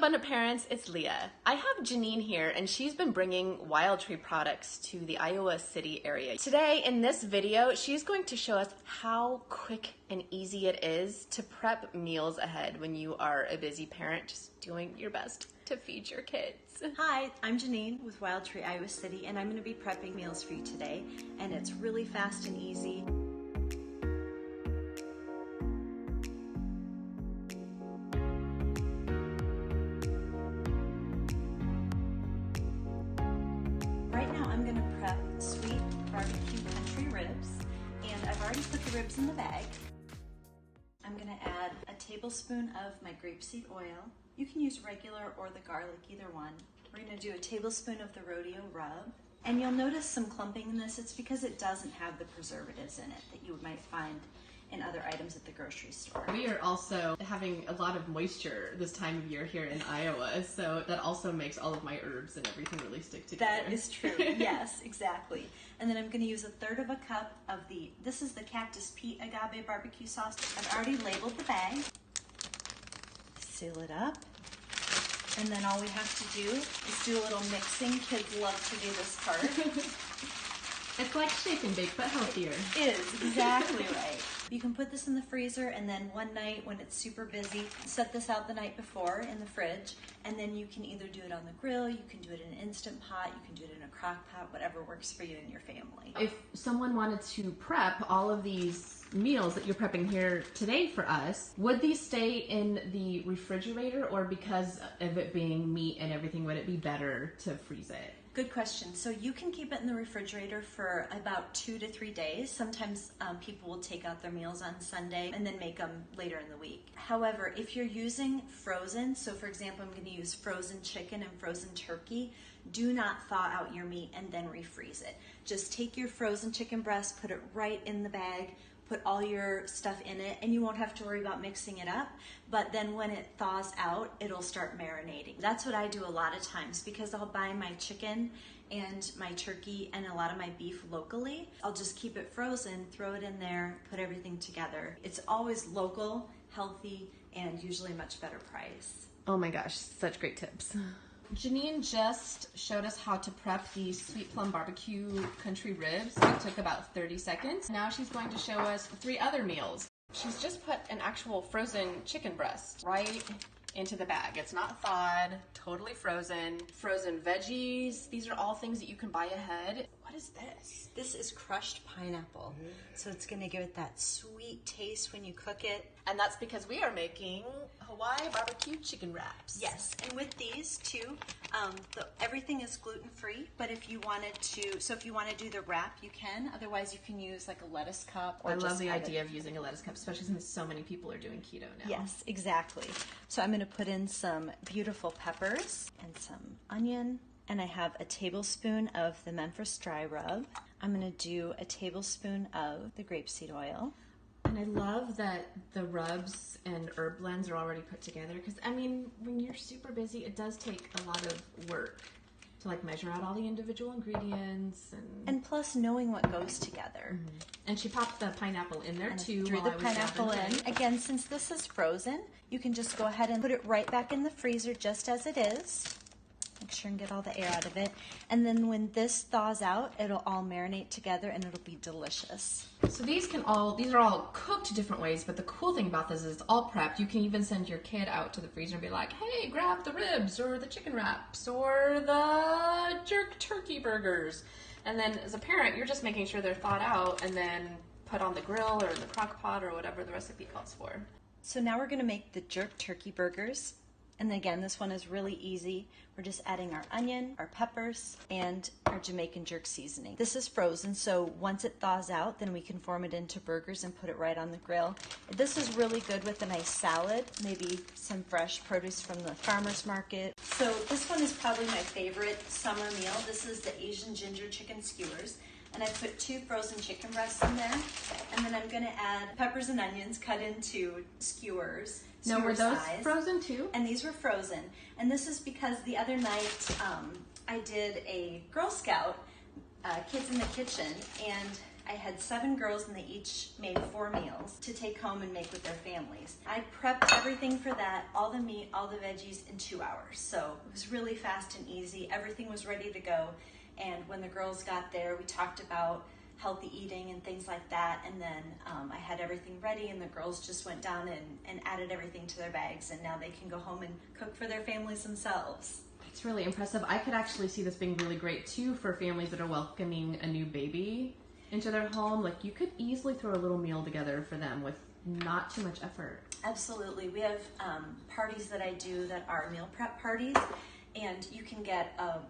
Fun to Parents, it's Leah. I have Janeen here and she's been bringing Wild Tree products to the Iowa City area. Today in this video, she's going to show us how quick and easy it is to prep meals ahead when you are a busy parent just doing your best to feed your kids. Hi, I'm Janeen with Wild Tree, Iowa City, and I'm going to be prepping meals for you today, and it's really fast and easy. Right now I'm going to prep sweet barbecue country ribs, and I've already put the ribs in the bag. I'm going to add a tablespoon of my grapeseed oil. You can use regular or the garlic, either one. We're going to do a tablespoon of the rodeo rub. And you'll notice some clumping in this. It's because it doesn't have the preservatives in it that you might find in other items at the grocery store. We are also having a lot of moisture this time of year here in Iowa, so that also makes all of my herbs and everything really stick together. That is true, yes, exactly. And then I'm going to use 1/3 cup of this is the Cactus Pete agave barbecue sauce. I've already labeled the bag. Seal it up. And then all we have to do is do a little mixing. Kids love to do this part. It's like shake and bake, but healthier. It is, exactly right. You can put this in the freezer, and then one night when it's super busy, set this out the night before in the fridge, and then you can either do it on the grill, you can do it in an Instant Pot, you can do it in a crock pot, whatever works for you and your family. If someone wanted to prep all of these meals that you're prepping here today for us, would these stay in the refrigerator, or because of it being meat and everything, would it be better to freeze it? Good question. So you can keep it in the refrigerator for about 2 to 3 days. Sometimes people will take out their meals on Sunday and then make them later in the week. However, if you're using frozen, so for example, I'm going to use frozen chicken and frozen turkey, do not thaw out your meat and then refreeze it. Just take your frozen chicken breast, put it right in the bag, put all your stuff in it, and you won't have to worry about mixing it up. But then when it thaws out, it'll start marinating. That's what I do a lot of times, because I'll buy my chicken and my turkey and a lot of my beef locally. I'll just keep it frozen, throw it in there, put everything together. It's always local, healthy, and usually a much better price. Oh my gosh, such great tips. Janeen just showed us how to prep these sweet plum barbecue country ribs. It took about 30 seconds. Now she's going to show us 3 other meals. She's just put an actual frozen chicken breast right into the bag. It's not thawed, totally frozen. Frozen veggies. These are all things that you can buy ahead. What is this? This is crushed pineapple. So it's going to give it that sweet taste when you cook it. And that's because we are making Hawaii barbecue chicken wraps. Yes, and with these too, everything is gluten-free, but if you wanted to, so if you want to do the wrap, you can. Otherwise, you can use like a lettuce cup. Or I love the idea of using a lettuce cup, especially since so many people are doing keto now. Yes, exactly. So I'm going to put in some beautiful peppers and some onion, and I have a tablespoon of the Memphis dry rub. I'm going to do a tablespoon of the grapeseed oil. And I love that the rubs and herb blends are already put together, because I mean, when you're super busy, it does take a lot of work to like measure out all the individual ingredients and plus knowing what goes together. Mm-hmm. And she popped the pineapple in there too. Threw the pineapple in. Again, since this is frozen, you can just go ahead and put it right back in the freezer just as it is. Make sure and get all the air out of it. And then when this thaws out, it'll all marinate together and it'll be delicious. So these are all cooked different ways, but the cool thing about this is it's all prepped. You can even send your kid out to the freezer and be like, hey, grab the ribs or the chicken wraps or the jerk turkey burgers. And then as a parent, you're just making sure they're thawed out and then put on the grill or the crock pot or whatever the recipe calls for. So now we're gonna make the jerk turkey burgers. And again, this one is really easy. We're just adding our onion, our peppers, and our Jamaican jerk seasoning. This is frozen, so once it thaws out, then we can form it into burgers and put it right on the grill. This is really good with a nice salad, maybe some fresh produce from the farmer's market. So this one is probably my favorite summer meal. This is the Asian ginger chicken skewers. And I put 2 frozen chicken breasts in there. And then I'm gonna add peppers and onions cut into skewers. Now, were those frozen too? And these were frozen. And this is because the other night I did a Girl Scout Kids in the Kitchen, and I had 7 girls and they each made 4 meals to take home and make with their families. I prepped everything for that, all the meat, all the veggies in 2 hours. So it was really fast and easy. Everything was ready to go. And when the girls got there, we talked about healthy eating and things like that. And then I had everything ready and the girls just went down and added everything to their bags. And now they can go home and cook for their families themselves. It's really impressive. I could actually see this being really great too for families that are welcoming a new baby into their home. Like, you could easily throw a little meal together for them with not too much effort. Absolutely. We have parties that I do that are meal prep parties, and you can get a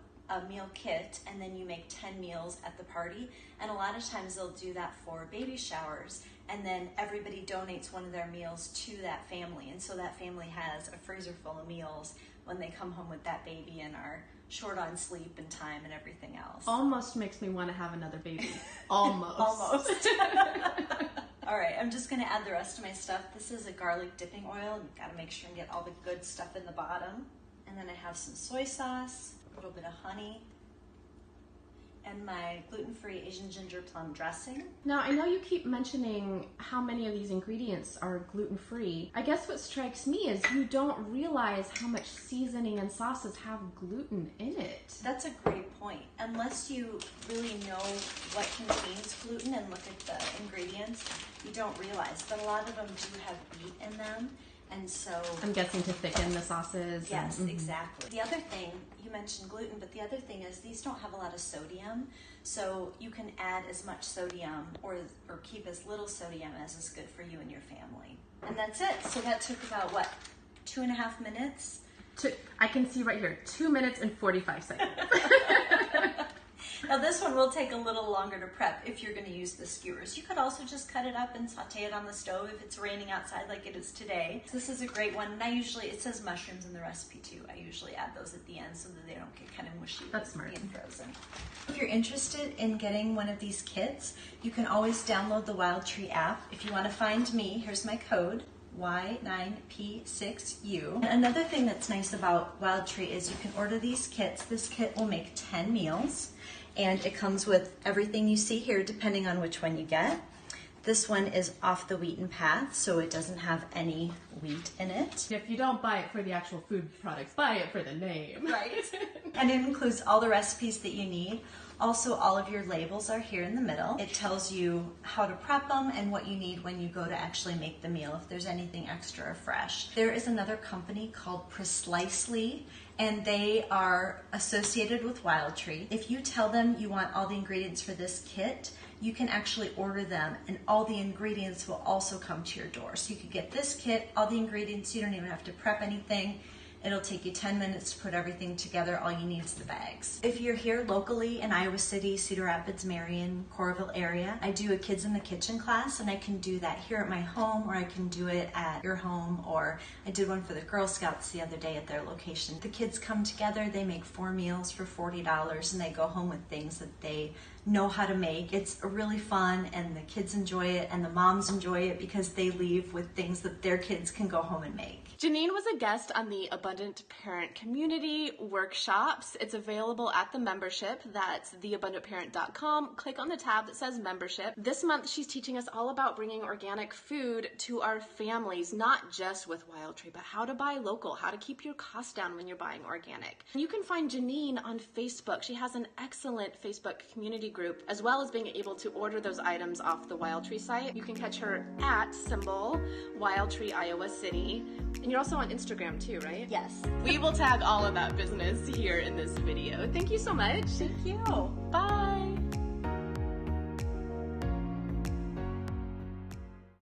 meal kit and then you make 10 meals at the party. And a lot of times they'll do that for baby showers, and then everybody donates one of their meals to that family, and so that family has a freezer full of meals when they come home with that baby and are short on sleep and time and everything else. Almost makes me want to have another baby. Almost. Almost. All right, I'm just going to add the rest of my stuff. This is a garlic dipping oil. You've got to make sure and get all the good stuff in the bottom. And then I have some soy sauce, a little bit of honey, and my gluten-free Asian ginger plum dressing. Now, I know you keep mentioning how many of these ingredients are gluten-free. I guess what strikes me is you don't realize how much seasoning and sauces have gluten in it. That's a great point. Unless you really know what contains gluten and look at the ingredients, you don't realize. But a lot of them do have wheat in them. And so I'm guessing to thicken the sauces. Yes, exactly. The other thing, you mentioned gluten, but the other thing is these don't have a lot of sodium, so you can add as much sodium or keep as little sodium as is good for you and your family. And that's it. So that took about, what, 2.5 minutes? I can see right here, 2 minutes and 45 seconds. Now this one will take a little longer to prep if you're going to use the skewers. You could also just cut it up and saute it on the stove if it's raining outside like it is today. So this is a great one, and it says mushrooms in the recipe too. I usually add those at the end so that they don't get kind of mushy. That's smart. Being frozen. If you're interested in getting one of these kits, you can always download the Wild Tree app. If you want to find me, here's my code. Y9P6U. And another thing that's nice about Wild Tree is you can order these kits. This kit will make 10 meals, and it comes with everything you see here depending on which one you get. This one is off the wheaten path, so it doesn't have any wheat in it. If you don't buy it for the actual food products, buy it for the name. Right. And it includes all the recipes that you need. Also, all of your labels are here in the middle. It tells you how to prep them and what you need when you go to actually make the meal, if there's anything extra or fresh. There is another company called Precisely, and they are associated with Wild Tree. If you tell them you want all the ingredients for this kit, you can actually order them, and all the ingredients will also come to your door. So you could get this kit, all the ingredients, you don't even have to prep anything. It'll take you 10 minutes to put everything together. All you need is the bags. If you're here locally in Iowa City, Cedar Rapids, Marion, Coralville area, I do a Kids in the Kitchen class, and I can do that here at my home, or I can do it at your home, or I did one for the Girl Scouts the other day at their location. The kids come together, they make 4 meals for $40, and they go home with things that they know how to make. It's really fun, and the kids enjoy it, and the moms enjoy it because they leave with things that their kids can go home and make. Janeen was a guest on the Abundant Parent Community Workshops. It's available at the membership. That's theabundantparent.com. Click on the tab that says membership. This month, she's teaching us all about bringing organic food to our families, not just with Wild Tree, but how to buy local, how to keep your costs down when you're buying organic. You can find Janeen on Facebook. She has an excellent Facebook community group, as well as being able to order those items off the Wild Tree site. You can catch her at Wild Tree, Iowa City. And you're also on Instagram too, right? Yes. We will tag all of that business here in this video. Thank you so much. Thank you. Bye.